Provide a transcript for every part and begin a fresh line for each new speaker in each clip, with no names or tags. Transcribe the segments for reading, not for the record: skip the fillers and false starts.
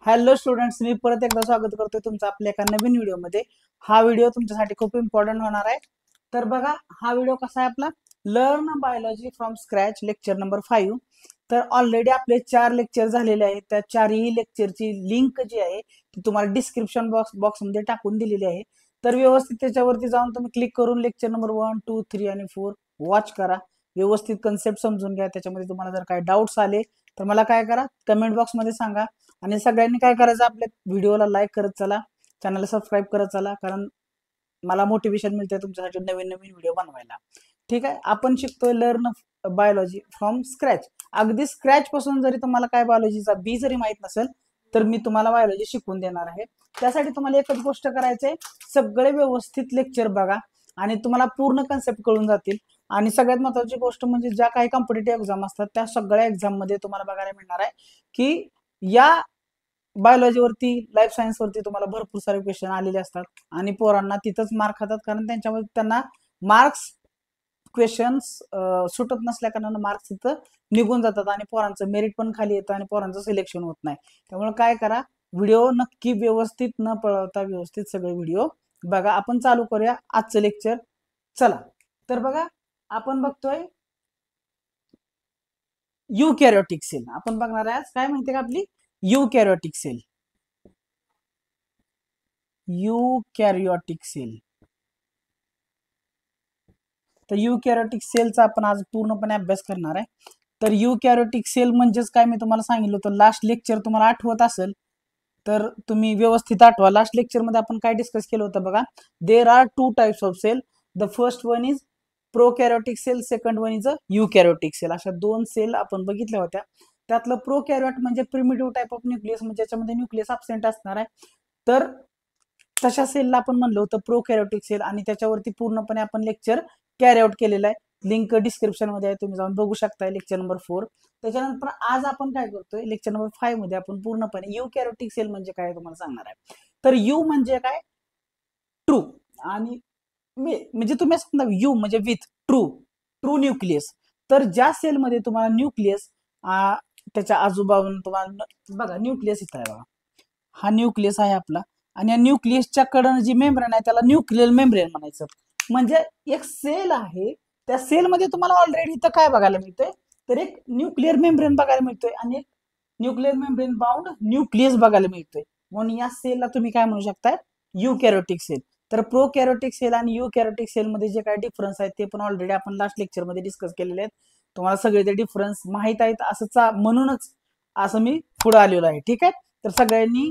Hello students, मी परत एकदा स्वागत करतोय तुमचं आपल्या एका नवीन व्हिडिओमध्ये. हा व्हिडिओ तुमच्यासाठी खूप इम्पॉर्टंट होणार आहे. तर बघा, हा व्हिडिओ कसा आहे आपला learn biology from scratch lecture number 5. तर ऑलरेडी आपले 4 लेक्चर झालेले आहेत. त्या चारही लेक्चरची लिंक जी आहे ती तुम्हाला डिस्क्रिप्शन बॉक्समध्ये टाकून दिलेली आहे. तर व्यवस्थित त्याच्यावरती जाऊन तुम्ही क्लिक करून लेक्चर नंबर 1, 2, 3 आणि 4 वॉच करा. व्यवस्थित कन्सेप्ट समजून घ्या. त्याच्यामध्ये तुम्हाला जर काही डाऊट्स आले तर मला काय करा, कमेंट बॉक्समध्ये सांगा. आणि सगळ्यांनी काय करायचं, आपल्या व्हिडिओला लाईक करत चला, चॅनलला सबस्क्राईब करत चला, कारण मला मोटिवेशन मिळते तुमच्यासाठी नवीन नवीन व्हिडिओ बनवायला. ठीक आहे, आपण शिकतोय लर्न बायोलॉजी फ्रॉम स्क्रॅच. अगदी स्क्रॅच पासून जरी तुम्हाला काय बायोलॉजीचा बी जरी माहित नसेल तर मी तुम्हाला बायोलॉजी शिकवून देणार आहे. त्यासाठी तुम्हाला एकच गोष्ट करायचंय, सगळे व्यवस्थित लेक्चर बघा आणि तुम्हाला पूर्ण कन्सेप्ट कळून जातील. आणि सगळ्यात महत्त्वाची गोष्ट म्हणजे ज्या काही कॉम्पिटेटिव्ह एक्झाम असतात त्या सगळ्या एक्झाम मध्ये तुम्हाला बघायला मिळणार आहे की या बायोलॉजीवरती, लाईफ सायन्स वरती तुम्हाला भरपूर सारे क्वेश्चन आलेले असतात आणि पोरांना तिथंच मार्क खातात, कारण त्यांच्यामध्ये त्यांना मार्क्स क्वेश्चन्स सुटत नसल्या कारणानं मार्क्स तिथं निघून जातात आणि पोरांचं मेरिट पण खाली येतं आणि पोरांचं सिलेक्शन होत नाही. त्यामुळे काय करा, व्हिडिओ नक्की व्यवस्थित न पळवता व्यवस्थित सगळे व्हिडिओ बघा. आपण चालू करूया आजचं लेक्चर. चला, तर बघा, आपण बघतोय युकॅरियोटिक सेल. आपण बघणार आहे आज काय माहितीये का, आपली युकॅरियोटिक सेल. युकॅरियोटिक सेल. तर युकॅरियोटिक सेलचा आपण आज पूर्णपणे अभ्यास करणार आहे. तर युकॅरियोटिक सेल म्हणजेच काय, मी तुम्हाला सांगितलं होतं लास्ट लेक्चर, तुम्हाला आठवत असेल तर तुम्ही व्यवस्थित आठवा. लास्ट लेक्चर मध्ये आपण काय डिस्कस केलं होतं बघा. There are 2 types of cell. The first one is prokaryotic cell, second one is a eukaryotic cell. अशा 2 सेल आपण बघितल्या होत्या. त्यातलं प्रोकॅरियोट म्हणजे प्रिमिटिव्ह टाइप ऑफ न्यूक्लियस, म्हणजे ज्याच्यामध्ये न्यूक्लियस अब्सेंट असणार आहे. तर तशा सेलला आपण म्हणलं होतं प्रोकॅरियोटिक सेल, आणि त्याच्यावरती पूर्णपणे आपण लेक्चर कॅरी आउट केलेला आहे. लिंक डिस्क्रिप्शन मध्ये आहे, तुम्ही जाऊन बघू शकता लेक्चर नंबर 4. त्याच्यानंतर आज आपण काय करतोय, लेक्चर नंबर 5 मध्ये आपण पूर्णपणे युकॅरियोटिक सेल म्हणजे काय तुम्हाला सांगणार आहे. तर यू म्हणजे काय, ट्रू. आणि म्हणजे तुम्ही समजा यू म्हणजे विथ ट्रू, ट्रू न्यूक्लियस. तर ज्या सेलमध्ये तुम्हाला न्यूक्लियस त्याच्या आजूबाजून तुम्हाला बघा, न्यूक्लियस इथं आहे बघा, हा न्यूक्लियस आहे आपला, आणि या न्यूक्लियसच्या कडन जी मेम्ब्रेन आहे त्याला न्यूक्लियर मेम्ब्रेन म्हणायचं. म्हणजे एक सेल आहे, त्या सेलमध्ये तुम्हाला ऑलरेडी इथं काय बघायला मिळतंय, तर एक न्यूक्लियर मेम्ब्रेन बघायला मिळतोय आणि एक न्यूक्लियर मेम्ब्रेन बाउंड न्यूक्लियस बघायला मिळतोय. म्हणून या सेलला तुम्ही काय म्हणू शकताय, युकॅरियोटिक सेल. तर प्रोकॅरियोटिक सेल आणि युकॅरियोटिक सेल मध्ये जे काही डिफरन्स आहेत ते पण ऑलरेडी आपण लास्ट लेक्चर मध्ये डिस्कस केलेले आहेत. तुम्हाला सगळे ते डिफरन्स माहित आहेत असं म्हणूनच असं मी पुढे आलेलो आहे. ठीक आहे, तर सगळ्यांनी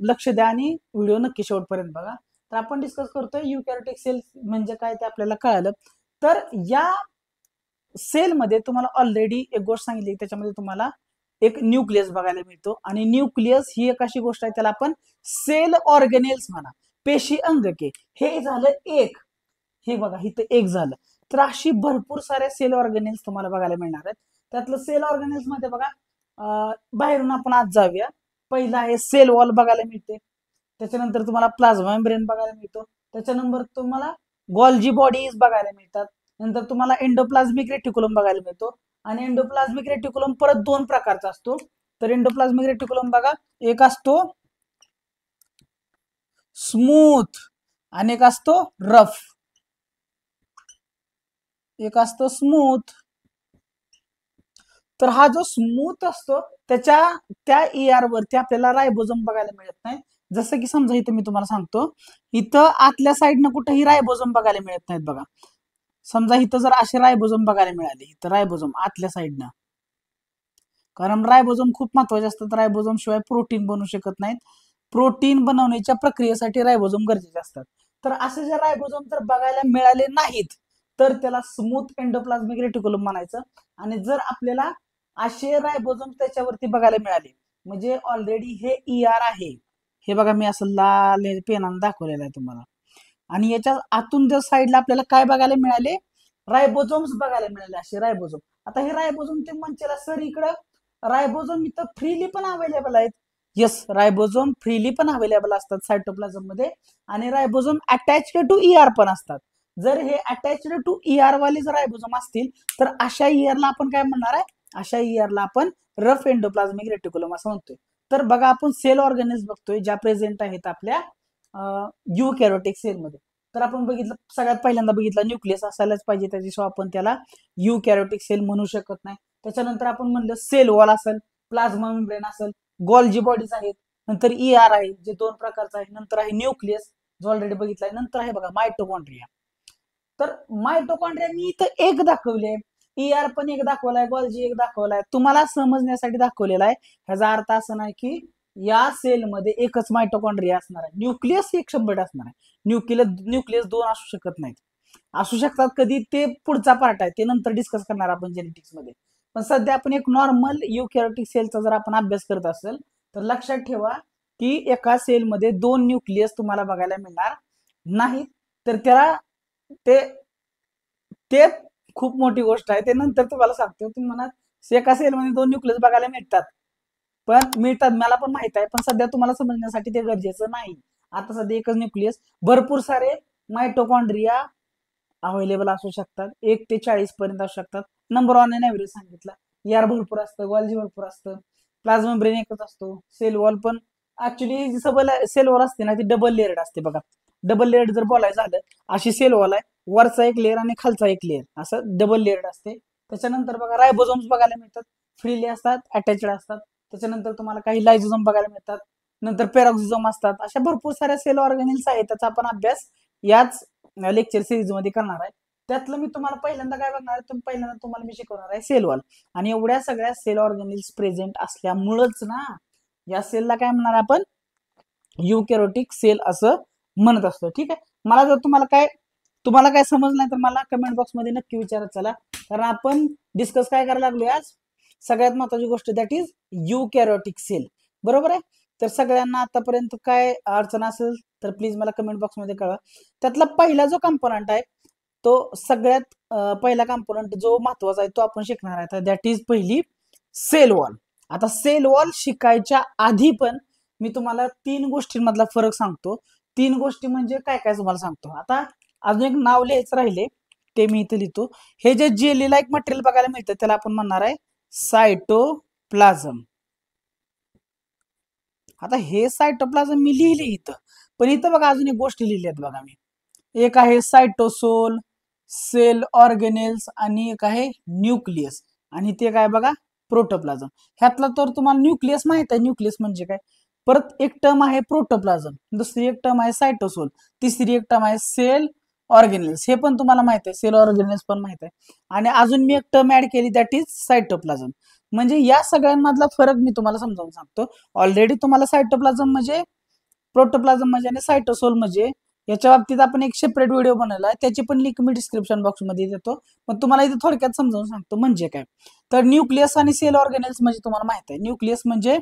लक्ष द्या आणि व्हिडिओ नक्की शेवटपर्यंत बघा. तर आपण डिस्कस करतोय युकॅरियोटिक सेल म्हणजे काय ते आपल्याला कळालं. तर या सेलमध्ये तुम्हाला ऑलरेडी एक गोष्ट सांगितली, त्याच्यामध्ये तुम्हाला एक न्यूक्लियस बघायला मिळतो, आणि न्यूक्लियस ही एक अशी गोष्ट आहे त्याला आपण सेल ऑर्गेनेल्स म्हणा, पेशी अंगके. हे झालं एक, हे बघा इथं एक झालं. तर अशी भरपूर साऱ्या सेल ऑर्गेनेल्स तुम्हाला बघायला मिळणार आहेत. त्यातलं सेल ऑर्गेनेल्स मध्ये बघा, बाहेरून आपण आज जाऊया. पहिला आहे सेल वॉल बघायला मिळते, त्याच्यानंतर तुम्हाला प्लाझ्मा मेम्ब्रेन बघायला मिळतो, त्याच्यानंतर तुम्हाला गॉल्जी बॉडीज बघायला मिळतात, नंतर तुम्हाला एंडोप्लाझ्मिक रेटिक्युलम बघायला मिळतो. आणि एंडोप्लाझ्मिक रेटिक्युलम परत 2 प्रकारचा असतो. तर एंडोप्लाझ्मिक रेटिक्युलम बघा, एक असतो स्मूथ आणि एक असतो रफ. एक असतो स्मूथ. तर हा जो स्मूथ असतो त्या ER वरती आपल्याला रायबोझोम बघायला मिळत नाही. जसं की समजा इथं मी तुम्हाला सांगतो, इथं आतल्या साईडनं कुठेही रायबोझोम बघायला मिळत नाहीत बघा. समजा इथं जर असे रायबोझोम बघायला मिळाले, इथं रायबोझोम आतल्या साईडनं, कारण रायबोझोम खूप महत्वाचे असतात. रायबोझोम शिवाय प्रोटीन बनवू शकत नाहीत. प्रोटीन बनवण्याच्या प्रक्रियेसाठी रायबोझोम गरजेचे असतात. तर असे जर रायबोझोम जर बघायला मिळाले नाहीत तर त्याला स्मूथ एंडोप्लाझ्मिक रेटिक्युलम म्हणायचं. आणि जर आपल्याला असे रायबोझोम त्याच्यावरती बघायला मिळाले, म्हणजे ऑलरेडी हे ER आहे, हे बघा मी असं लाल पेनानं दाखवलेलं आहे तुम्हाला, आणि याच्या आतून जर साईडला आपल्याला काय बघायला मिळाले, रायबोझोम्स बघायला मिळाले, असे रायबोझोम. आता हे रायबोझोम ते म्हणतील सर इकडं रायबोझोम इथं फ्रीली पण अवेलेबल आहेत. येस, रायबोझोम फ्रीली पण अवेलेबल असतात सायटोप्लाझम मध्ये, आणि रायबोझोम अटॅच्ड टू ER पण असतात. जर हे अटॅच्ड टू ER वाले जर रायबोझोम असतील तर अशा ER ला आपण काय म्हणणार आहे, अशा ER ला आपण रफ एंडोप्लाझ्मिक रेटिक्युलम असं म्हणतोय. तर बघा आपण सेल ऑर्गॅनिल्स बघतोय ज्या प्रेझेंट आहेत आपल्या युकॅरियोटिक सेलमध्ये. तर आपण बघितलं सगळ्यात पहिल्यांदा बघितलं न्यूक्लियस असायलाच पाहिजे, त्याच्याशिवाय आपण त्याला युकॅरियोटिक सेल म्हणू शकत नाही. त्याच्यानंतर आपण म्हणलं सेल वॉल असेल, प्लाझ्मा मेम्ब्रेन असेल, गोल्जी बॉडीज आहेत, नंतर ER आहे जे 2 प्रकारचं आहे, नंतर आहे न्यूक्लियस जो ऑलरेडी बघितलाय, नंतर आहे बघा मायटोकॉन्ड्रिया. तर मायटोकॉन्ड्रिया मी इथं एक दाखवले, ER पण एक दाखवलाय, गोल्जी एक दाखवलाय, तुम्हाला समजण्यासाठी दाखवलेला आहे. ह्याचा अर्थ असा नाही की या सेलमध्ये एकच मायटोकॉन्ड्रिया असणार आहे, न्यूक्लियस 100% असणार आहे. न्यूक्लियस 2 असू शकत नाहीत, असू शकतात कधी, ते पुढचा पार्ट आहे, ते नंतर डिस्कस करणार आपण जेनेटिक्स मध्ये. पण सध्या आपण एक नॉर्मल युकॅरियोटिक सेलचा जर आपण अभ्यास करत असेल तर लक्षात ठेवा की एका सेलमध्ये 2 न्यूक्लियस तुम्हाला बघायला मिळणार नाही. तर त्याला ते ते खूप मोठी गोष्ट आहे, ते नंतर तुम्हाला सांगतो. तुम्ही म्हणा एका सेलमध्ये 2 न्यूक्लियस बघायला मिळतात, पण मिळतात मला पण माहित आहे, पण सध्या तुम्हाला समजण्यासाठी ते गरजेचं नाही. आता सध्या एकच न्यूक्लियस, भरपूर सारे मायटोकॉन्ड्रिया अवेलेबल असू शकतात, 1 ते 40 पर्यंत असू शकतात. नंबर ऑन एन ऍव्हरेज सांगितलं. ER भरपूर असतं, गोल्जी भरपूर असतं, प्लाझ्मा ब्रेन एकच असतो. सेल वॉल पण ऍक्च्युली सेल वॉल असते ना ती डबल लेअर्ड असते बघा. डबल लेअर्ड जर बोलायचं झालं, अशी सेल वॉल आहे, वरचा एक लेअर आणि खालचा एक लेअर असं डबल लेअर्ड असते. त्याच्यानंतर बघा रायबोझोम्स बघायला मिळतात, फ्रीली असतात, अटॅचड असतात. त्याच्यानंतर तुम्हाला काही लायझोझोम बघायला मिळतात, नंतर पेरॉक्सिझोम असतात. अशा भरपूर साऱ्या सेल ऑर्गॅनिल्स आहेत, त्याचा आपण अभ्यास याच लेक्चर सिरीज मध्ये करणार आहे. त्यातलं मी तुम्हाला पहिल्यांदा काय बघणार आहे, पहिल्यांदा तुम्हाला मी शिकवणार आहे सेल वॉल. आणि एवढ्या सगळ्या सेल ऑर्गॅनिल्स प्रेझेंट असल्यामुळेच ना या सेलला काय म्हणणार आपण, युकॅरियोटिक सेल असं म्हणत असतो. ठीक आहे, मला जर तुम्हाला काय समजलं नाही तर मला कमेंट बॉक्स मध्ये नक्की विचारत चला, कारण आपण डिस्कस काय करायला लागलोय आज, सगळ्यात महत्वाची गोष्ट दॅट इज युकॅरियोटिक सेल. बरोबर आहे. तर सगळ्यांना आतापर्यंत काय अडचण असेल तर प्लीज मला कमेंट बॉक्स मध्ये कळवा. त्यातला पहिला जो कंपोनंट आहे तो सगळ्यात पहिला कंपोनंट जो महत्वाचा आहे तो आपण शिकणार आहे, तर दॅट इज पहिली सेल वॉल. आता सेल वॉल शिकायच्या आधी पण मी तुम्हाला 3 गोष्टींमधला फरक सांगतो. 3 गोष्टी म्हणजे काय काय तुम्हाला सांगतो. आता अजून एक नाव लिहायचं राहिले, ते मी इथे लिहितो. हे जे जेली लाईक मटेरियल बघायला मिळतं त्याला आपण म्हणणार आहे सायटोप्लाझम. आता हे सायटोप्लाझम मी लिहिले इथं, पण इथं बघा अजून एक गोष्ट लिहिली आहेत बघा मी. एक आहे सायटोसोल, सेल ऑर्गेनेल्स आणि एक आहे न्यूक्लियस, आणि ते काय बघा प्रोटोप्लाझम. ह्यातला तर तुम्हाला न्यूक्लियस माहित आहे, न्यूक्लियस म्हणजे काय. परत एक टर्म आहे प्रोटोप्लाझम, दुसरी एक टर्म आहे सायटोसोल, तिसरी एक टर्म आहे सेल ऑर्गेनेल्स, हे पण तुम्हाला माहित आहे, सेल ऑर्गेनेल्स पण माहित आहे. आणि अजून मी एक टर्म ऍड केली दॅट इज सायटोप्लाझम. म्हणजे या सगळ्यांमधला फरक मी तुम्हाला समजावून सांगतो. ऑलरेडी तुम्हाला सायटोप्लाझम म्हणजे, प्रोटोप्लाझम म्हणजे आणि सायटोसोल म्हणजे, याच्या बाबतीत आपण एक सेपरेट व्हिडिओ बनवला आहे, त्याची पण लिंक मी डिस्क्रिप्शन बॉक्स मध्ये देतो. पण तुम्हाला इथे थोडक्यात समजावून सांगतो म्हणजे काय. तर न्यूक्लियस आणि सेल ऑर्गेनेल्स म्हणजे तुम्हाला माहित आहे, न्यूक्लियस म्हणजे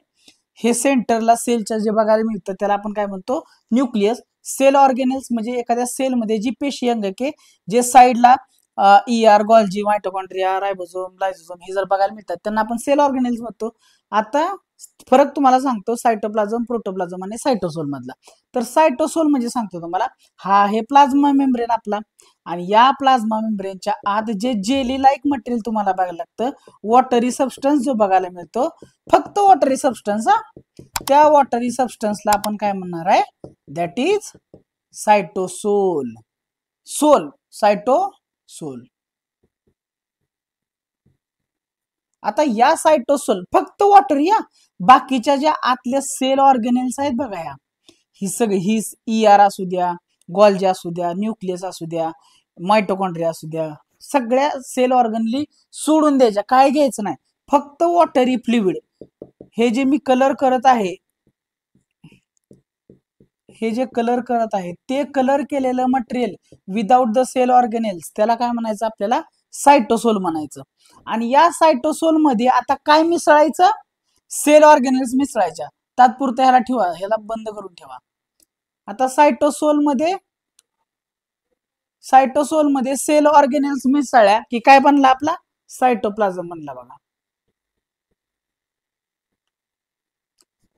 हे सेंटरला सेलच्या जे बघायला मिळतं त्याला आपण काय म्हणतो, न्यूक्लियस. सेल ऑर्गेनेल्स म्हणजे एखाद्या सेलमध्ये जी पेशी अंगके जे साईडला ER, गोल्जी, मायटोकॉन्ड्रिया, रायबोझोम, लायझोझोम हे जर बघायला मिळतात त्यांना आपण सेल ऑर्गेनेल्स म्हणतो. आता फरक तुम्हाला सांगतो सायटोप्लाझम, प्रोटोप्लाझम आणि सायटोसोल मधला. तर सायटोसोल म्हणजे सांगतो तुम्हाला, हा आहे प्लाझ्मा मेम्ब्रेन आपला, आणि या प्लाझ्मा मेम्ब्रेनच्या आत जे जेली लाईक मटेरियल तुम्हाला बघायला लागतं, वॉटरी सबस्टन्स जो बघायला मिळतो, फक्त वॉटरी सबस्टन्स, त्या वॉटरी सबस्टन्सला आपण काय म्हणणार आहे, दॅट इज सायटोसोल. सोल, सायटोसोल. आता या सायटोसोल फक्त वॉटर, या बाकीच्या ज्या आतल्या सेल ऑर्गेनेल्स आहेत बघा, या ही सगळी ही ER असू द्या, गोल्जी असू द्या, न्यूक्लियस असू द्या, मायटोकॉन्ड्रिया असू द्या, सगळ्या सेल ऑर्गनली सोडून द्यायच्या, काय घ्यायचं नाही, फक्त वॉटरी फ्लुइड. हे जे मी कलर करत आहे, हे जे कलर करत आहे ते कलर केलेलं material without the cell organelles त्याला काय म्हणायचं आपल्याला, सायटोसोल म्हणायचं. आणि या सायटोसोल मध्ये आता काय मिसळायचं, सेल ऑर्गेनेल्स मिसळायच्या. तात्पुरत्या ह्याला ठेवा, ह्याला बंद करून ठेवा. आता सायटोसोल मध्ये सेल ऑर्गेनेल्स मिसळल्या की काय बनला आपला, सायटोप्लाझम बनला बघा.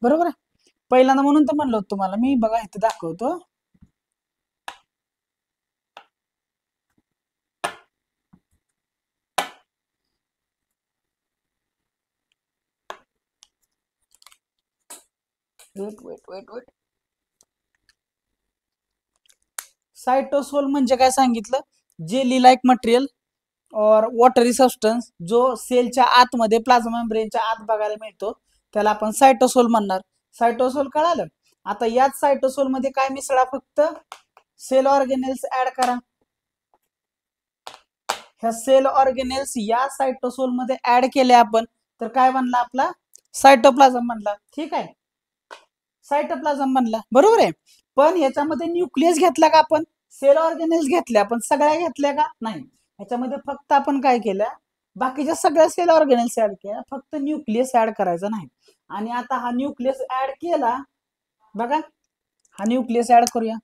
बरोबर आहे. पहिल्यांदा म्हणून तर म्हणलं तुम्हाला मी, बघा इथे दाखवतो. वेट वेट वेट वेट सायटोसोल म्हणजे काय सांगितलं, जेली लाईक मटेरियल और वॉटरी सबस्टन्स जो सेलच्या आतमध्ये प्लाझ्मा मेम्ब्रेनच्या आत बघायला मिळतो त्याला आपण सायटोसोल म्हणणार. सायटोसोल कळालं. आता याच सायटोसोल मध्ये काय मिसळा, फक्त सेल ऑर्गेनेल्स ऍड करा. ह्या सेल ऑर्गेनेल्स या सायटोसोल मध्ये ऍड केले आपण तर काय बनला आपला सायटोप्लाझम बनला. ठीक आहे, सायटोप्लाझम बनला, बरोबर आहे. पण याच्यामध्ये न्यूक्लियस घेतला का आपण, सेल ऑर्गेनेल्स घेतल्या पण सगळ्या घेतल्या का नाही. ह्याच्यामध्ये फक्त आपण काय केलं, बाकीच्या सगळ्या सेल ऑर्गेनेल्स ऍड केल्या, फक्त न्यूक्लियस ऍड करायचा नाही. आणि आता हा न्यूक्लियस ऍड केला बघा, हा न्यूक्लियस ऍड करूया.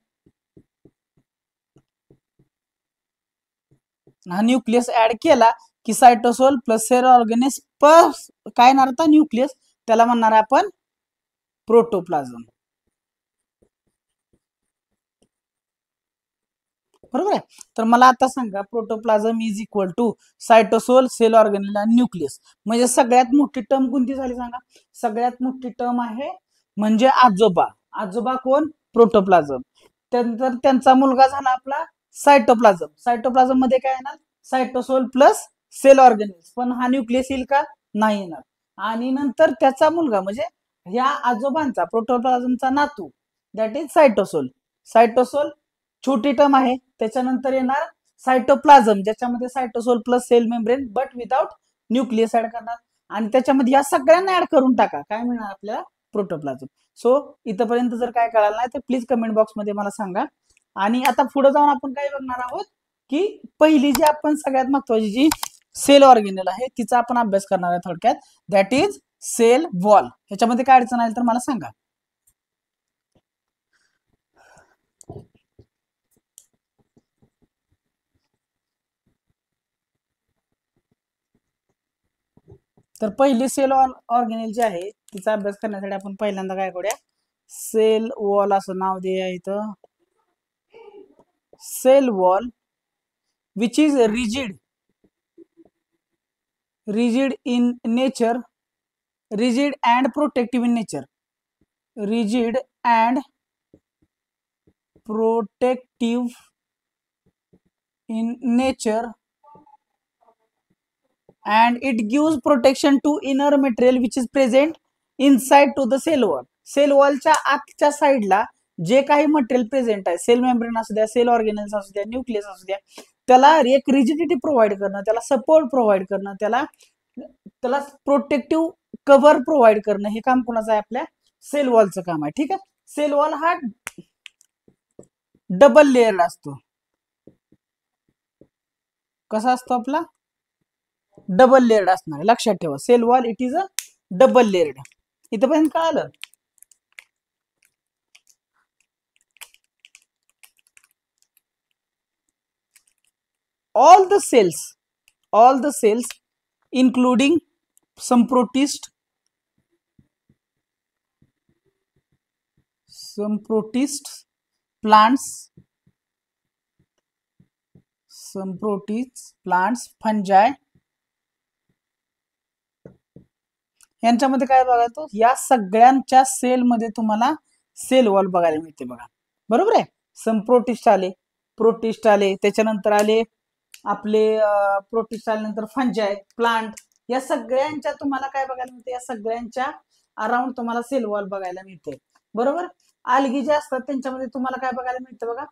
हा न्यूक्लियस ऍड केला की सायटोसोल प्लस सेल ऑर्गेनेल्स प्लस काय येणार आता न्यूक्लियस, त्याला म्हणणार आपण प्रोटोप्लाझम. बरोबर आहे. तर मला आता सांगा, protoplasm is equal to cytosol, cell organelle आणि न्यूक्लियस. म्हणजे सगळ्यात मोठी टर्म कोणती झाली सांगा, सगळ्यात मोठी टर्म आहे म्हणजे आजोबा. आजोबा कोण, प्रोटोप्लाझम. त्यानंतर त्यांचा मुलगा झाला आपला सायटोप्लाझम. सायटोप्लाझम मध्ये काय येणार, सायटोसोल प्लस सेल ऑर्गेनेल्स, पण हा न्यूक्लियस येईल का, नाही येणार. आणि नंतर त्याचा मुलगा म्हणजे या आजोबांचा प्रोटोप्लाझमचा नातू, दॅट इज सायटोसोल. सायटोसोल छोटी टर्म आहे. त्याच्यानंतर येणार सायटोप्लाझम, ज्याच्यामध्ये cytosol plus cell membrane but without nucleus add करणार. आणि त्याच्यामध्ये या सगळ्यांना ऍड करून टाका, काय मिळणार आपल्याला, प्रोटोप्लाझम. सो इथपर्यंत जर काय कळालं नाही तर प्लीज कमेंट बॉक्स मध्ये मला सांगा. आणि आता पुढे जाऊन आपण काय बघणार आहोत की पहिली जी आपण सगळ्यात महत्वाची जी सेल ऑर्गेनेल आहे तिचा आपण अभ्यास करणार आहे थोडक्यात, दॅट इज सेल वॉल. ह्याच्यामध्ये काय अडचण आली तर मला सांगा. तर पहिली सेल ऑर्गेनेल जी आहे तिचा अभ्यास करण्यासाठी आपण पहिल्यांदा काय करूया, सेल वॉल असं नाव देऊया इथं. Cell wall which is rigid in nature, rigid and protective in nature, rigid and protective in nature, and it gives protection to inner material which is present inside to the cell wall. Cell वॉलच्या आतच्या साईडला जे काही material present आहे, cell membrane असू द्या, sale organelles असू द्या, न्यूक्लियस असू द्या, त्याला एक रिजिडिटी प्रोव्हाइड करणं, त्याला सपोर्ट प्रोव्हाइड करणं, त्याला त्याला प्रोटेक्टिव्ह कव्हर प्रोव्हाइड करणं, हे काम कोणाचं आहे, आपल्या सेल वॉलचं काम आहे. ठीक आहे. सेल वॉल हा डबल लेअर असतो. कसा असतो आपला, डबल लेअर्ड असणार, लक्षात ठेवा. Cell wall it is a double layered. इथपर्यंत कळालं. all the cells including some protist plants, fungi, यांच्यामध्ये काय बघायचं, या सगळ्यांच्या सेल मध्ये तुम्हाला सेल वॉल बघायला मिळते बघा. बरोबर आहे. सम प्रोटिस्ट आले, त्याच्यानंतर आले आपले प्रोटिस्ट आल्यानंतर फंजाय, प्लांट, या सगळ्यांच्या तुम्हाला काय बघायला मिळते, या सगळ्यांच्या अराउंड तुम्हाला सेल वॉल बघायला मिळते. बरोबर. आल्गी जे असतात त्यांच्यामध्ये तुम्हाला काय बघायला मिळतं बघा,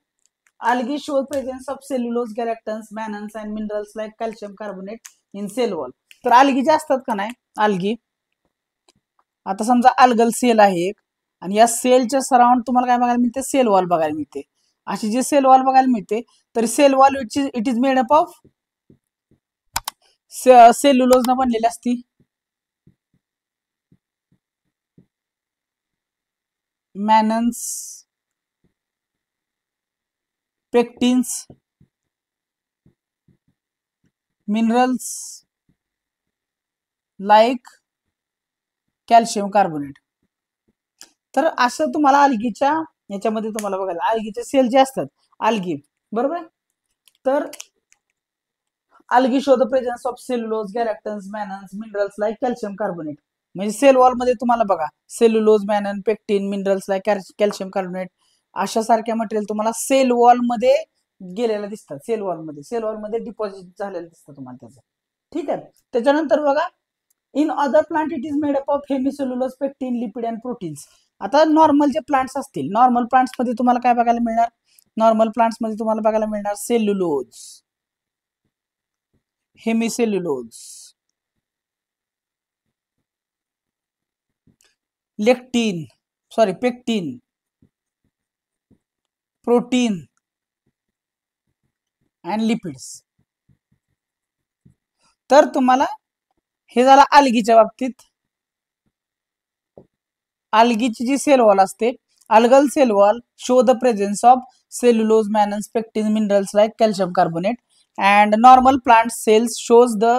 algae show presence of cellulose, galactans, mannans and minerals like calcium carbonate in cell wall. तर आल्गी जे असतात का नाही, आल्गी, आता समजा अल्गल सेल आहे एक, आणि या सेलच्या सराउंड तुम्हाला काय बघायला मिळते, सेल वॉल बघायला मिळते. अशी जी सेल वॉल बघायला मिळते, तर cell wall it is made up of cellulose न बनलेली असती. Mannans, pectins, minerals like calcium carbonate. तर असं तुम्हाला आल्गीच्या याच्यामध्ये तुम्हाला बघायला, आल्गीचे सेल जे असतात आल्गी, बरोबर. तर algae show the presence of cellulose, galactans, mannans, minerals like calcium carbonate. म्हणजे सेल वॉल मध्ये तुम्हाला बघा cellulose, mannan, pectin, minerals like calcium carbonate अशा सारख्या मटेरियल तुम्हाला सेल वॉल मध्ये गेलेल्या दिसतात. सेल वॉल मध्ये डिपॉझिट झालेलं दिसतं तुम्हाला त्याचं. ठीक आहे. त्याच्यानंतर बघा in other plant it is made up of hemicellulose, pectin, lipid and proteins. आता नॉर्मल जे प्लांट्स असतील, नॉर्मल प्लांट्स मध्ये तुम्हाला काय बघायला मिळणार? नॉर्मल प्लांट्स मध्ये तुम्हाला बघायला मिळणार cellulose, hemicellulose, lectin, sorry pectin, protein and lipids. तर तुम्हाला हे झालं अल्गीच्या बाबतीत. अल्गीची जी सेल वॉल असते, algal cell wall show the presence of cellulose, mannans, pectins, minerals like calcium carbonate, and normal plant cells shows the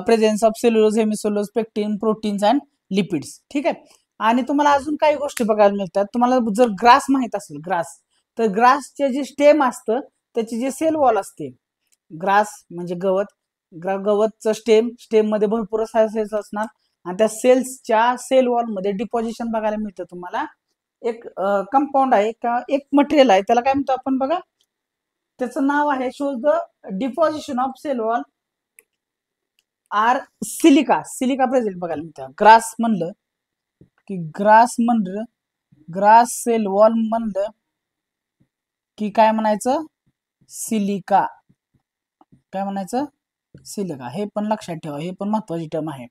presence of cellulose, hemicellulose, pectin, proteins and lipids. ठीक आहे. आणि तुम्हाला अजून काही गोष्टी बघायला मिळतात. तुम्हाला जर ग्रास माहित असेल, ग्रास, तर ग्रासचे जे स्टेम असतं त्याची जे सेल वॉल असते, ग्रास म्हणजे गवत, गवतचं स्टेम मध्ये भरपूर सेल्स असणार आणि त्या सेल्सच्या सेल वॉल मध्ये डिपॉझिशन बघायला मिळतं तुम्हाला. एक कंपाऊंड आहे का, एक मटेरियल आहे, त्याला काय म्हणतो आपण बघा, त्याचं नाव आहे shows the deposition of cell wall or silica. Silica present बघायला मिळतं. ग्रास म्हणलं की ग्रास सेल वॉल म्हणलं की काय म्हणायचं, सिलिका. काय म्हणायचं, सिलिका. हे पण लक्षात ठेवा, हे पण महत्वाची टर्म आहे.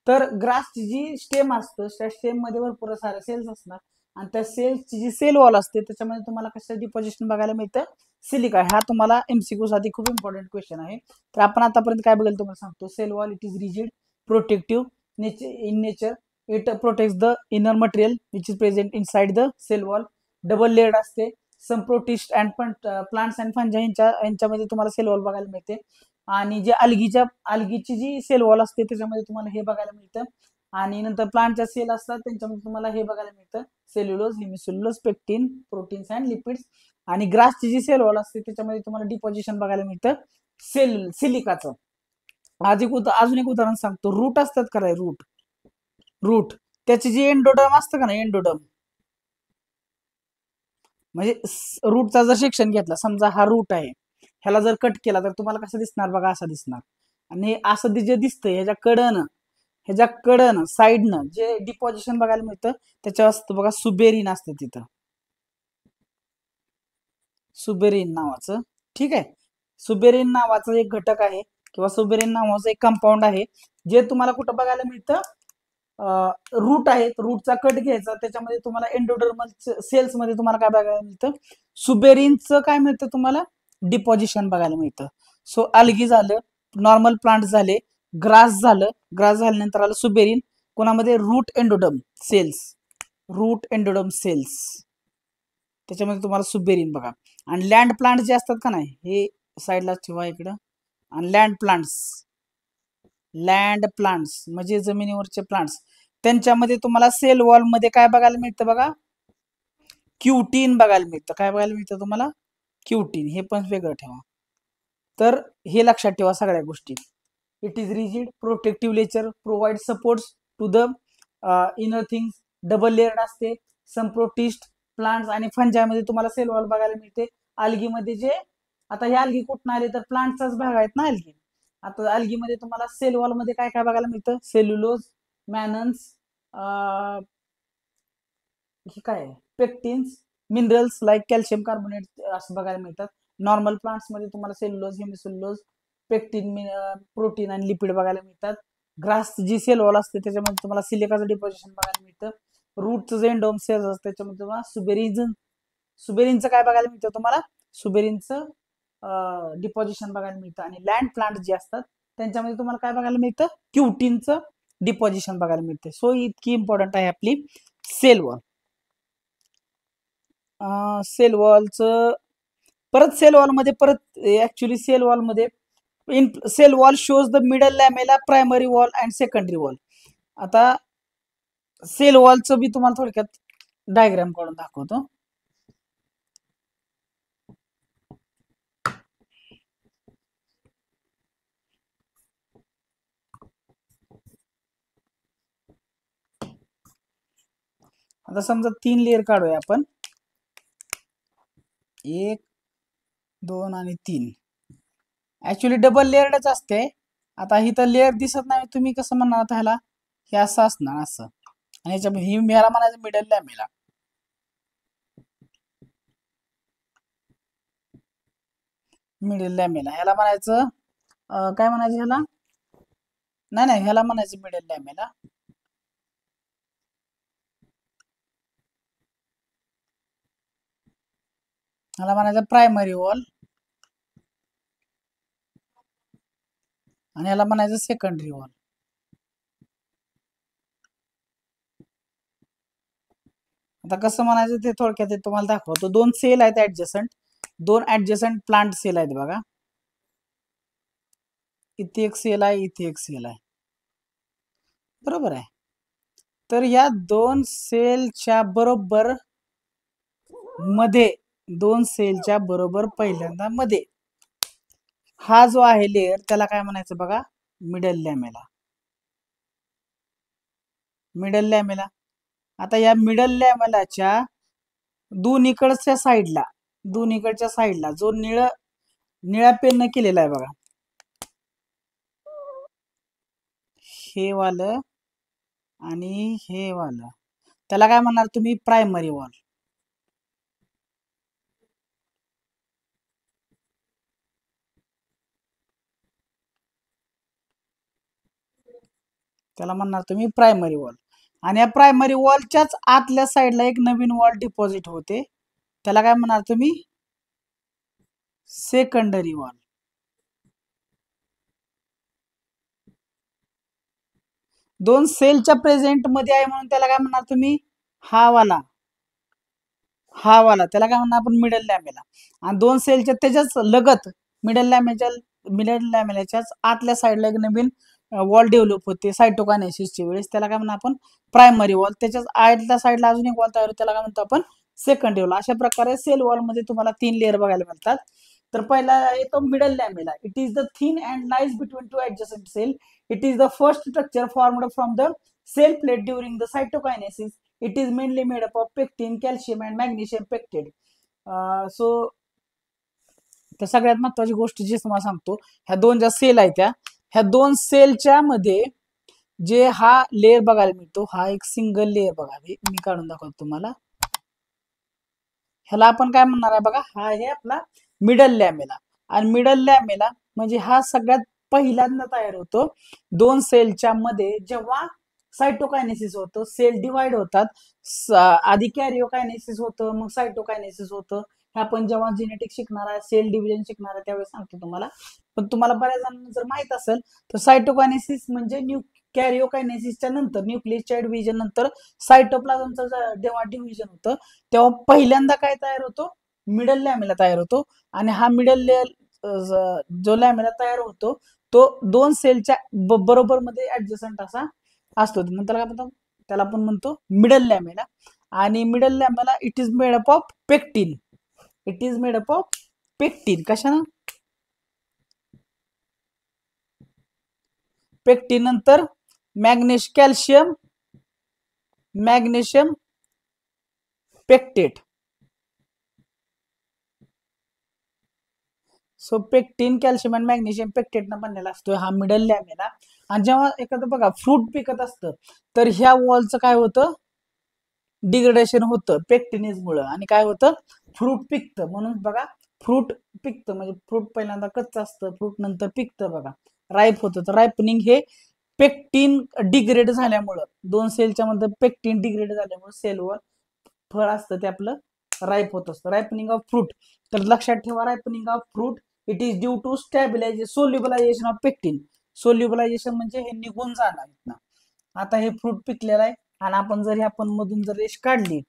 तर ग्रासची जी स्टेम असतं त्या स्टेम मध्ये भरपूर सारे सेल्स असणार आणि त्या सेल्सची जी सेल वॉल असते त्याच्यामध्ये तुम्हाला कसं डिपॉझिशन बघायला मिळतं, सिलिका. हा तुम्हाला एमसीक्यू साठी खूप इम्पॉर्टंट क्वेश्चन आहे. तर आपण आतापर्यंत काय बघेल तुम्हाला सांगतो. Cell wall it is rigid, protective in nature, it protects the inner material which is present inside the cell wall, double layered असते. Some protist and plants and fungi यांच्यामध्ये तुम्हाला सेल वॉल बघायला मिळते. आणि जे अल्गीची जी सेल वॉल असते त्याच्यामध्ये तुम्हाला हे बघायला मिळतं. आणि नंतर प्लांटच्या सेल असतात त्यांच्यामध्ये तुम्हाला हे बघायला मिळतं, cellulose, hemicellulose, pectin, proteins and lipids. आणि ग्रासची जी सेल वॉल असते त्याच्यामध्ये तुम्हाला डिपॉझिशन बघायला मिळतं सिलिकाचं. अजून एक उदाहरण सांगतो. रूट असतात का नाही, रूट त्याची जी एंडोडर्म असतं का नाही, एंडोडर्म म्हणजे रूटचा जर सेक्शन घेतला, समजा हा रूट आहे, ह्याला जर कट केला तर तुम्हाला कसं दिसणार बघा, असं दिसणार. आणि असं जे दिसतंय ह्याच्या कडनं साईडनं जे डिपॉझिशन बघायला मिळतं त्याच्या असतं बघा, सुबेरिन असतं तिथं, सुबेरिन नावाचं. ठीक आहे. सुबेरिन नावाचं एक घटक आहे किंवा सुबेरिन नावाचं एक कंपाऊंड आहे जे तुम्हाला कुठं बघायला मिळतं, रूट आहे. रूटचा कट घ्यायचा, त्याच्यामध्ये तुम्हाला एंडोडर्मल सेल्स मध्ये तुम्हाला काय बघायला मिळतं, सुबेरिनचं काय मिळतं तुम्हाला, डिपॉझिशन बघायला मिळतं. सो अल्गी झालं, नॉर्मल प्लांट झाले, ग्रास झाल्यानंतर आलं सुबेरिन, कोणामध्ये, रूट एंडोडर्म सेल्स त्याच्यामध्ये तुम्हाला सुबेरिन बघा. आणि लँड प्लांट जे असतात का नाही, हे साईडला ठेवा इकडं. आणि लँड प्लांट्स म्हणजे जमिनीवरचे प्लांट्स, त्यांच्यामध्ये तुम्हाला सेल वॉल मध्ये काय बघायला मिळतं बघा, क्युटीन बघायला मिळतं. काय बघायला मिळतं तुम्हाला, क्युटीन. हे पण वेगळं ठेवा. तर हे लक्षात ठेवा सगळ्या गोष्टी. It is rigid, protective nature, provide supports to the inner things, double layered असते. सम प्रोटिस्ट, प्लांट्स आणि फंजामध्ये तुम्हाला सेल वॉल बघायला मिळते. अल्गीमध्ये जे, आता हे अल्गी कुठून आले तर प्लांटचाच भाग आहेत ना अल्गी. आता अल्गीमध्ये तुम्हाला सेल वॉल मध्ये काय काय बघायला मिळतं, सेल्युलोज, मॅनन्स, हे काय, pectins, minerals like calcium carbonate असं बघायला मिळतात. नॉर्मल प्लांट्स मध्ये तुम्हाला सेल्युलोज, हेमिसेल्युलोज, पेक्टिन, प्रोटीन आणि लिपिड बघायला मिळतात. ग्रास जी सेल वॉल असते त्याच्यामध्ये तुम्हाला सिलिकाचं डिपॉझिशन बघायला मिळतं. रूटचं जे एंडोम सेल्स असते त्याच्यामध्ये तुम्हाला सुबेरिनचं काय बघायला मिळतं तुम्हाला, सुबेरिनचं डिपॉझिशन बघायला मिळतं. आणि लँड प्लांट जे असतात त्यांच्यामध्ये तुम्हाला काय बघायला मिळतं, क्युटीनचं डिपॉझिशन बघायला मिळते. सो इतकी इम्पॉर्टंट आहे आपली सेल वॉल. सेल वॉलचं परत सेल वॉल मध्ये ऍक्च्युली सेल वॉल मध्ये in cell wall shows the middle lamella, primary wall and secondary wall. आता सेल वॉलचं मी तुम्हाला थोडक्यात डायग्राम काढून दाखवतो. आता समजा 3 लेअर काढूया आपण, 1 2 आणि 3. ऍक्च्युली डबल लेअरच असते. आता इथं लेअर दिसत नाही, तुम्ही कसं म्हणणार आता ह्याला, हे असं असणार असं, आणि ह्याला म्हणायचं मिडल लॅमेला. मिडल लॅमेला ह्याला म्हणायचं काय म्हणायचं ह्याला, नाही नाही ह्याला म्हणायचं मिडल लॅमेला. ह्याला म्हणायचं प्रायमरी वॉल, आणि ह्याला म्हणायचं सेकंडरी वॉल. आता कसं म्हणायचं ते थोडक्यात तुम्हाला दाखवतो. 2 सेल आहेत ऍडजसंट, 2 ऍडजसंट प्लांट सेल आहेत बघा. इथे एक सेल आहे, इथे एक सेल आहे, बरोबर आहे. तर या 2 सेलच्या बरोबर मध्ये, 2 सेलच्या बरोबर पहिल्यांदा मध्ये हा जो आहे लेअर, त्याला काय म्हणायचं बघा, मिडल लॅमेला. मिडल लॅमेला. आता या मिडल लॅमेलाच्या दोन्हीकडच्या साईडला जो निळ्या पेन केलेला आहे बघा, हे वालं आणि हे वालं, त्याला काय म्हणणार तुम्ही, प्रायमरी वॉल. त्याला म्हणणार तुम्ही प्रायमरी वॉल. आणि या प्रायमरी वॉलच्याच आतल्या साईडला एक नवीन वॉल डिपॉझिट होते, त्याला काय म्हणणार तुम्ही, सेकंडरी वॉल. 2 सेलच्या प्रेझेंट मध्ये आहे म्हणून त्याला काय म्हणणार तुम्ही, हा वाला त्याला काय म्हणणार आपण, मिडल लॅमेला. आणि 2 सेलच्या त्याच्याच लगत मिडल लॅमेलाच्याच आतल्या साईडला एक नवीन वॉल डेव्हलप होते सायटोकायनेसिसच्या वेळेस, त्याला काय म्हणणार आपण, प्रायमरी वॉल. त्याच्याच आतल्या साईडला अजून एक वॉल तयार होतो, त्याला काय म्हणतो आपण, सेकंडरी वॉल. अशा प्रकारे सेल वॉल मध्ये तुम्हाला 3 लेअर बघायला मिळतात. तर पहिला येतो middle lamella. It is the thin and lies between 2 adjacent cell. It is the first structure formed from the cell plate during the cytokinesis. It is mainly made up of pectin, calcium and magnesium pectate. So तर सगळ्यात महत्वाची गोष्ट जी तुम्हाला सांगतो, ह्या 2 ज्या sale आहेत ह्या 2 सेलच्या मध्ये जे हा लेअर बघायला मिळतो, हा एक सिंगल लेअर बघा, मी काढून दाखवतो तुम्हाला. ह्याला आपण काय म्हणणार आहे बघा, हा आहे आपला मिडल लॅमेला. आणि मिडल लॅमेला म्हणजे हा सगळ्यात पहिल्यांदा तयार होतो 2 सेलच्या मध्ये, जेव्हा सायटोकायनेसिस होतं, सेल डिवाइड होतात. आधी कॅरिओकायनेसिस होतं, मग सायटोकायनेसिस होतं. हे आपण जेव्हा जेनेटिक्स शिकणार आहे, सेल डिव्हिजन शिकणार आहे, त्यावेळेस सांगतो तुम्हाला. पण तुम्हाला बऱ्याच जणांना जर माहित असेल तर सायटोकायनेसिस म्हणजे कॅरिओकायनेसिसच्या नंतर, न्यूक्लियसच्या डिव्हिजन नंतर सायटोप्लाझमचं जेव्हा डिव्हिजन होतं, तेव्हा पहिल्यांदा काय तयार होतो, मिडल लॅमेला तयार होतो. आणि हा मिडल लेअर जो लॅमेला तयार होतो, तो 2 सेलच्या बरोबर मध्ये ऍडजसंट असा असतो. नंतर काय म्हणतो, त्याला आपण म्हणतो मिडल लॅमेला. आणि middle lamella it is made up of pectin. It is made up of pectin. कशानं, पेक्टिन नंतर magnesium pectate. So pectin, calcium आणि मॅग्नेशियम पेक्टेटनं बनलेला असतो हा मिडल लॅमेला. आणि जेव्हा एखादं बघा फ्रूट पिकत असतं, तर ह्या वॉलचं काय होतं, डिग्रेडेशन होतं पेक्टिनेजमुळे, आणि काय होतं, फ्रूट पिकतं. म्हणून बघा, फ्रूट पिकतं म्हणजे फ्रूट पहिल्यांदा कच्चं असतं, फ्रूट नंतर पिकतं बघा, राईप होतं. तर रायपनिंग हे पेक्टिन डिग्रेड झाल्यामुळं, 2 सेलच्या मध्ये पेक्टिन डिग्रेड झाल्यामुळे सेलवर फळ असतं ते आपलं राईप होत असतं, रायपनिंग ऑफ फ्रूट. तर लक्षात ठेवा, ripening of fruit it is due to solubilisation of pectin. Solubilisation म्हणजे हे निघून जाणार ना. आता हे फ्रूट पिकलेलं आहे, आणि आपण जर आपण मधून जर रेष काढली,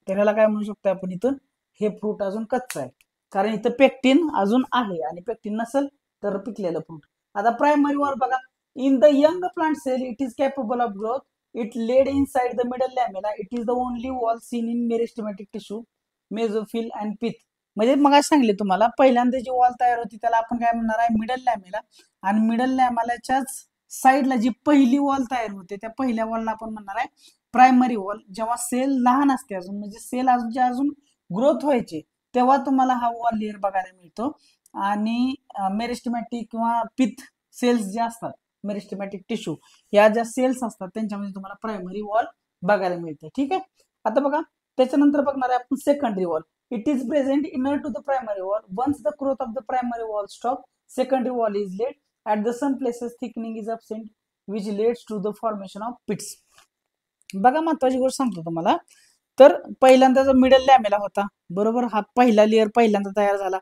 तर ह्याला काय म्हणू शकतो आपण, इथून हे फ्रूट अजून कच्चं आहे, कारण इथं पेक्टिन अजून आहे, आणि पेक्टिन नसेल तर पिकलेलं फ्रूट. आता प्रायमरी वॉल बघा, in the young plant cell it is capable of growth. It laid inside the middle lamella. It is the only wall seen in meristematic tissue, mesophyll and pith. म्हणजे मग सांगले तुम्हाला, पहिल्यांदा जी wall तयार होती त्याला आपण काय म्हणणार आहे, मिडल लॅमेला. आणि मिडल लॅमेलाच्याच साईडला जी पहिली वॉल तयार होते, त्या पहिल्या वॉलला आपण म्हणणार आहे प्रायमरी वॉल जेव्हा सेल लहान असते अजून म्हणजे सेल अजून ग्रोथ व्हायचे तेव्हा तुम्हाला हा वॉल लेअर बघायला मिळतो. आणि मेरिस्टेमॅटिक किंवा पिथ सेल्स जे असतात, मेरिस्टेमॅटिक टिश्यू या ज्या सेल्स असतात त्यांच्यामध्ये तुम्हाला प्रायमरी वॉल बघायला मिळते. ठीक आहे. आता बघा त्याच्यानंतर बघणार आहे आपण secondary wall. It is present inner to the primary wall. Once the growth of the primary wall stop, secondary wall is laid. At the some places thickening is absent which leads to the formation of pits. बघा महत्वाची गोष्ट सांगतो तुम्हाला. तर पहिल्यांदा जो middle लॅमेला होता बरोबर, हा पहिला लेअर पहिल्यांदा तयार झाला.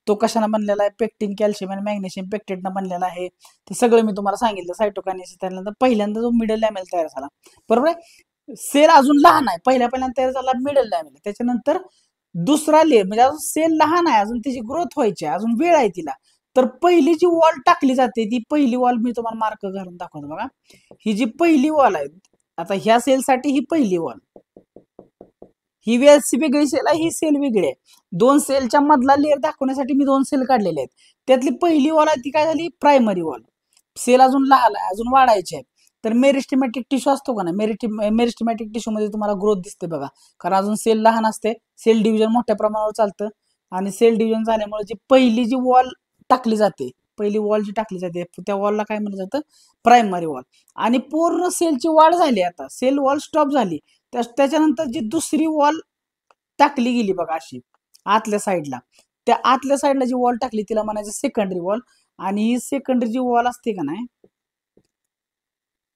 तो कशाने बनलेला आहे? पेक्टिन, कॅल्शियम आणि मॅग्नेशियम पेक्टेटनं बनलेला आहे. ते सगळं मी तुम्हाला सांगितलं. सायटोकायनेसिस त्यानंतर पहिल्यांदा जो मिडल लॅमेला तयार झाला बरोबर आहे. सेल अजून लहान आहे, पहिल्यांदा तयार झाला मिडल लॅमेला. त्याच्यानंतर दुसरा लेअर म्हणजे अजून सेल लहान आहे, अजून त्याची ग्रोथ व्हायची आहे, अजून वेळ आहे तिला. तर पहिली जी वॉल टाकली जाते ती पहिली वॉल मी तुम्हाला मार्क घालून दाखवतो बघा. ही जी पहिली वॉल आहे, आता ह्या सेलसाठी ही पहिली वॉल, ही वेगळी सेल आहे, ही सेल वेगळी आहे. दोन सेलच्या मधला लेअर दाखवण्यासाठी मी दोन सेल काढलेले आहेत. त्यातली पहिली वॉल आहे ती काय झाली? Primary wall. सेल अजून लहान आहे, अजून वाढायचे आहेत. तर मेरिस्टेमॅटिक टिश्यू असतो का ना, मेरिस्टेमॅटिक टिश्यू मध्ये तुम्हाला ग्रोथ दिसते बघा, कारण अजून सेल लहान असते. सेल डिव्हिजन मोठ्या प्रमाणावर चालतं आणि सेल डिव्हिजन झाल्यामुळे जी पहिली जी वॉल टाकली जाते, पहिली वॉल जी टाकली जाते त्या वॉलला काय म्हणलं जातं? Primary wall. आणि पूर्ण सेलची वाढ झाली, आता सेल वॉल स्टॉप झाली, त्याच्यानंतर जी दुसरी वॉल टाकली गेली बघा अशी आतल्या साईडला, त्या आतल्या साईडला जी वॉल टाकली तिला म्हणायचं सेकंडरी वॉल. आणि ही सेकंडरी जी वॉल असते का नाही,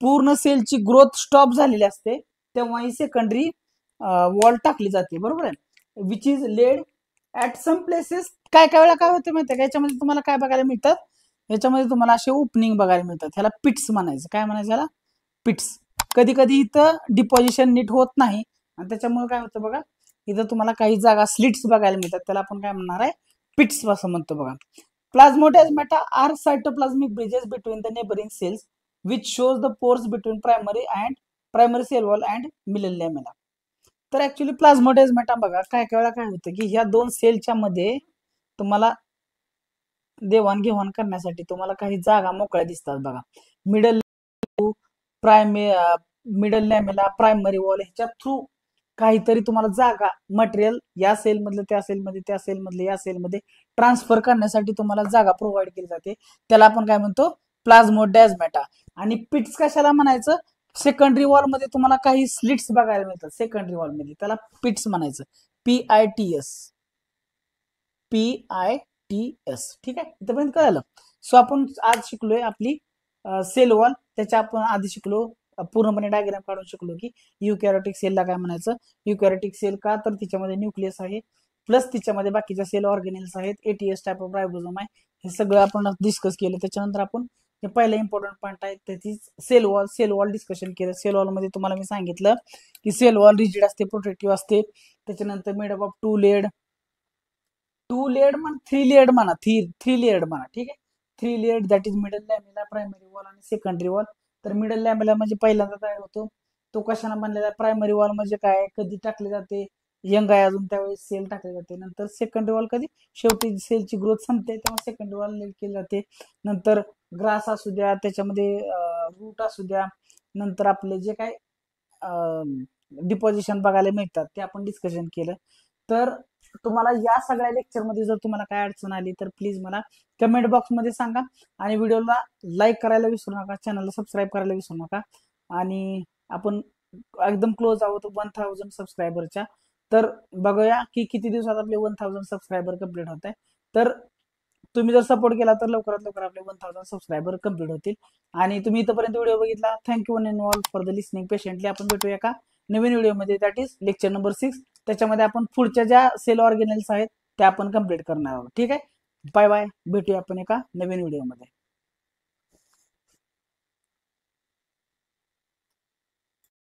पूर्ण सेलची ग्रोथ स्टॉप झालेली असते तेव्हा ही सेकंडरी वॉल टाकली जाते बरोबर आहे. Which is laid at some places. काय काय वेळा काय होते माहिती आहे का, याच्यामध्ये तुम्हाला काय बघायला मिळतात? याच्यामध्ये तुम्हाला असे ओपनिंग बघायला मिळतात. ह्याला पिट्स म्हणायचं. काय म्हणायचं ह्याला? पिट्स. कधी कधी इथं डिपॉझिशन नीट होत नाही आणि त्याच्यामुळे काय होतं बघा, इथं तुम्हाला काही जागा स्लिट्स बघायला मिळतात, त्याला आपण काय म्हणणार आहे? पिट्स असं म्हणतो बघा. Plasmodesmata are cytoplasmic bridges between the neighbouring cells which shows the pores between primary cell wall and middle lamella. तर ऍक्च्युली प्लाझ्मोडेस्माटा बघा काय काय वेळा काय होतं की ह्या दोन सेलच्या मध्ये तुम्हाला देवाणघेवाण करण्यासाठी तुम्हाला काही जागा मोकळ्या दिसतात बघा. Middle middle lamella, primary wall ह्याच्या थ्रू काहीतरी तुम्हाला जागा मटेरियल या सेल मधलं त्या सेलमध्ये, त्या सेल मधले या सेलमध्ये ट्रान्सफर करण्यासाठी तुम्हाला जागा प्रोव्हाइड केली जाते. त्याला आपण काय म्हणतो? प्लाझ्मोडेस्माटा. आणि पिट्स कशाला म्हणायचं? सेकंडरी वॉल मध्ये तुम्हाला काही स्लिट्स बघायला मिळतात सेकंडरी वॉल मध्ये, त्याला पिट्स म्हणायचं. PITS. PITS. ठीक आहे, इथपर्यंत कळलं. सो आपण आज शिकलोय आपली सेल वॉल. त्याच्या आपण आधी शिकलो पूर्णपणे डायग्राम काढून शिकलो की युकॅरियोटिक सेलला काय म्हणायचं. युकॅरियोटिक सेल का? तर तिच्यामध्ये न्यूक्लियस आहे प्लस तिच्यामध्ये बाकीच्या सेल ऑर्गेनेल्स आहेत, ATS टाइप ऑफ रायबोझोम आहे. हे सगळं आपण डिस्कस केलं. त्याच्यानंतर आपण हे पहिला इम्पॉर्टंट पॉईंट आहे त्याची सेल वॉल डिस्कशन केलं. सेल वॉल मध्ये तुम्हाला मी सांगितलं की सेल वॉल रिजिड असते, प्रोटेक्टिव्ह असते. त्याच्यानंतर मेडअप ऑफ टू लेड म्हणा, थ्री लेड म्हणा, थ्री लेड म्हणा. ठीक आहे, three layered that is middle lamella, primary wall आणि सेकंडरी वॉल. तर मिडल लॅमेला म्हणजे पहिल्यांदा तयार होतो, तो कशाने बनलेला आहे? प्रायमरी वॉल म्हणजे काय? कधी टाकले जाते? यंग आहे अजून त्यावेळेस सेल टाकले जाते. नंतर सेकंडरी वॉल कधी? शेवटी सेलची ग्रोथ संपते तेव्हा सेकंडरी वॉल लेड केली जाते. नंतर ग्रास असू द्या, त्याच्यामध्ये रूट असू द्या, नंतर आपले जे काय डिपॉझिशन बघायला मिळतात ते आपण डिस्कशन केलं. तर तुम्हाला या सगळ्या लेक्चरमध्ये जर तुम्हाला काय अडचण आली तर प्लीज मला कमेंट बॉक्समध्ये सांगा. आणि व्हिडिओला लाईक करायला विसरू नका, चॅनलला सबस्क्राईब करायला विसरू नका. आणि आपण एकदम क्लोज आहोत 1000 सबस्क्रायबरच्या. तर बघूया की किती दिवसात आपले 1000 सबस्क्रायबर कम्प्लीट होत आहे. तर तुम्ही जर सपोर्ट केला तर लवकरात लवकर आपले 1000 सबस्क्रायबर कम्प्लीट होतील. आणि तुम्ही इथपर्यंत व्हिडिओ बघितला, thank you one and all for the listening patiently. आपण भेटूया का नवीन व्हिडिओमध्ये, दॅट इज लेक्चर नंबर 6. त्याच्यामध्ये आपण पुढच्या ज्या सेल ऑर्गेनेल्स आहेत त्या आपण कम्प्लीट करणार आहोत. ठीक आहे, बाय बाय. भेटूया आपण एका नवीन व्हिडिओमध्ये.